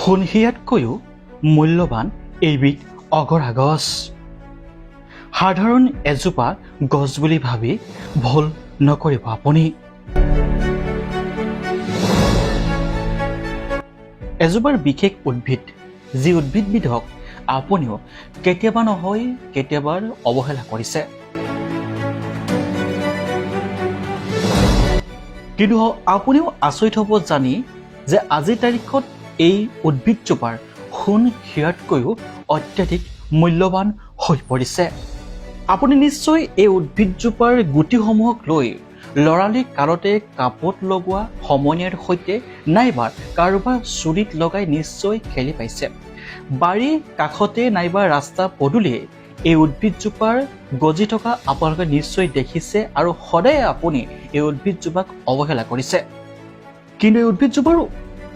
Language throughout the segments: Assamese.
সোণশিয়াতকৈও মূল্যৱান এইবিধ অগৰা গছ। সাধাৰণ এজোপা গছ বুলি ভাবি ভুল নকৰিব আপুনি। এজোপাৰ বিশেষ উদ্ভিদ, যি উদ্ভিদবিধক আপুনিও কেতিয়াবা নহয় কেতিয়াবাৰ অৱহেলা কৰিছে। কিন্তু আপুনিও আচৰিত হ'ব জানি যে আজিৰ তাৰিখত এই উদ্ভিদজোপাৰ সোণ হীৰাতকৈও অত্যাধিক মূল্যৱান হৈ পৰিছে। আপুনি নিশ্চয় এই উদ্ভিদজোপাৰ গুটিসমূহক লৈ লৰালি কালতে কাপত লগোৱা সমনীয়াৰ সৈতে নাইবা কাৰোবাৰ চুলিত লগাই নিশ্চয় খেলি পাইছে। বাৰীৰ কাষতে নাইবা ৰাস্তা পদূলিয়ে এই উদ্ভিদজোপাৰ গজি থকা আপোনালোকে নিশ্চয় দেখিছে আৰু সদায় আপুনি এই উদ্ভিদজোপাক অৱহেলা কৰিছে। কিন্তু এই উদ্ভিদজোপাৰ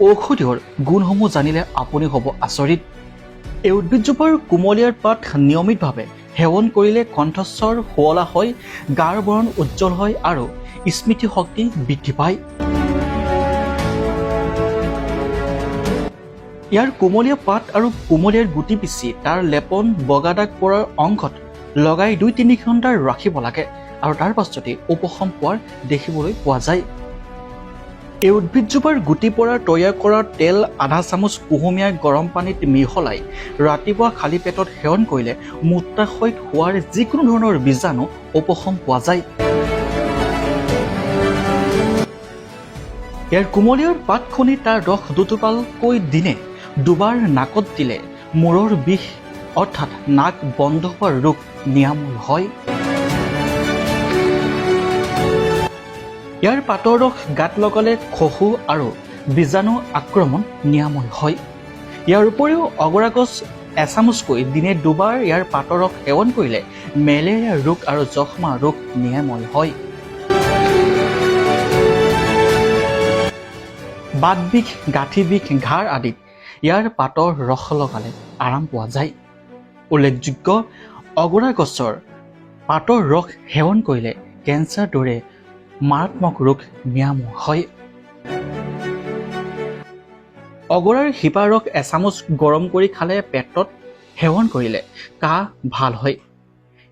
ঔষধীয় গুণসমূহ জানিলে আপুনি হ'ব আচৰিত। এই উদ্ভিদজোপাৰ কুমলীয়াৰ পাত নিয়মিতভাৱে সেৱন কৰিলে কণ্ঠস্বৰ শুৱলা হয়, গাৰ বৰণ উজ্জ্বল হয় আৰু স্মৃতিশক্তি বৃদ্ধি পায়। ইয়াৰ কুমলীয়া পাত আৰু কুমলীয়াৰ গুটি পিচি তাৰ লেপন বগা দাগ পৰাৰ অংশত লগাই 2-3 ঘণ্টা ৰাখিব লাগে আৰু তাৰ পাছতে উপশম পোৱাৰ দেখিবলৈ পোৱা যায়। এই উদ্ভিদজোপাৰ গুটি পৰা তৈয়াৰ কৰা তেল আধা চামুচ কুহুমীয়া গৰম পানীত মিহলাই ৰাতিপুৱা খালী পেটত সেৱন কৰিলে মূত্ৰাশয়ত হোৱাৰ যিকোনো ধৰণৰ বীজাণু উপশম পোৱা যায়। ইয়াৰ কুমলীয়াৰ পাত খুন্দি তাৰ ৰস দুটোপালকৈ দিনে 2 বাৰ নাকত দিলে মূৰৰ বিষ অৰ্থাৎ নাক বন্ধ হোৱাৰ ৰোগ নিৰাময় হয়। ইয়াৰ পাতৰ ৰস গাত লগালে খহু আৰু বীজাণু আক্ৰমণ নিৰাময় হয়। ইয়াৰ উপৰিও অগৰা গছ এচামুচকৈ দিনে 2 বাৰ ইয়াৰ পাতৰ ৰস সেৱন কৰিলে মেলেৰিয়া ৰোগ আৰু যক্ষ্মা ৰোগ নিৰাময় হয়। বাত বিষ, গাঁঠি বিষ, ঘাৰ আদিত ইয়াৰ পাতৰ ৰস লগালে আৰাম পোৱা যায়। উল্লেখযোগ্য, অগৰা গছৰ পাতৰ ৰস সেৱন কৰিলে কেঞ্চাৰ দৰে মাৰাত্মক ৰোগ নিৰাময় হয়। অগৰাৰ শিপা ৰস এচামুচ গৰম কৰি খালে পেটত সেৱন কৰিলে কাহ ভাল হয়।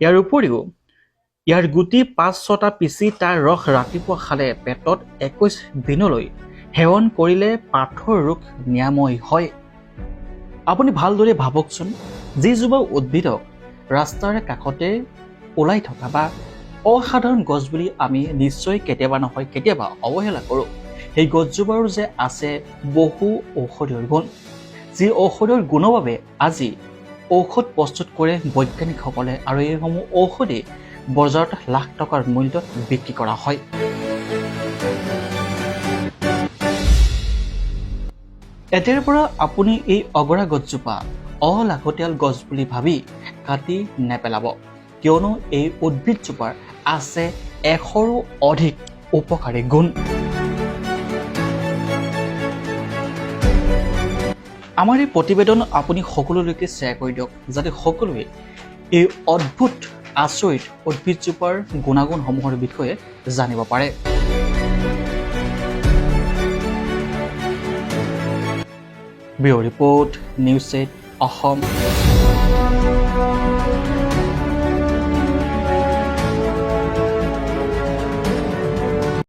ইয়াৰ উপৰিও ইয়াৰ গুটি 5-6টা পিচি তাৰ ৰস ৰাতিপুৱা খালে পেটত 21 দিনলৈ সেৱন কৰিলে পাথৰ ৰোগ নিৰাময় হয়। আপুনি ভালদৰে ভাবকচোন, যিজোপা উদ্ভিদক ৰাস্তাৰ কাষতে ওলাই থকা বা অসাধাৰণ গছ বুলি আমি নিশ্চয় কেতিয়াবা নহয় কেতিয়াবা অৱহেলা কৰোঁ, সেই গছজোপাৰো যে আছে বহু ঔষধীয় গুণ, যি ঔষধৰ গুণৰ বাবে আজি ঔষধ প্ৰস্তুত কৰে বৈজ্ঞানিকসকলে আৰু এইসমূহ ঔষধে বজাৰত লাখ টকাৰ মূল্যত বিক্ৰী কৰা হয়। এতিয়াৰ পৰা আপুনি এই অগৰা গছজোপা অলাগতিয়াল গছ বুলি ভাবি কাটি নেপেলাব, কিয়নো এই উদ্ভিদজোপাৰ আছে 100ৰো অধিক উপকাৰী গুণ। আমাৰ এই প্ৰতিবেদন আপুনি সকলোলৈকে শ্বেয়াৰ কৰি দিয়ক, যাতে সকলোৱে এই অদ্ভুত আচৰিত উদ্ভিদজোপাৰ গুণাগুণসমূহৰ বিষয়ে জানিব পাৰে। Bureau report, news 8 Assam.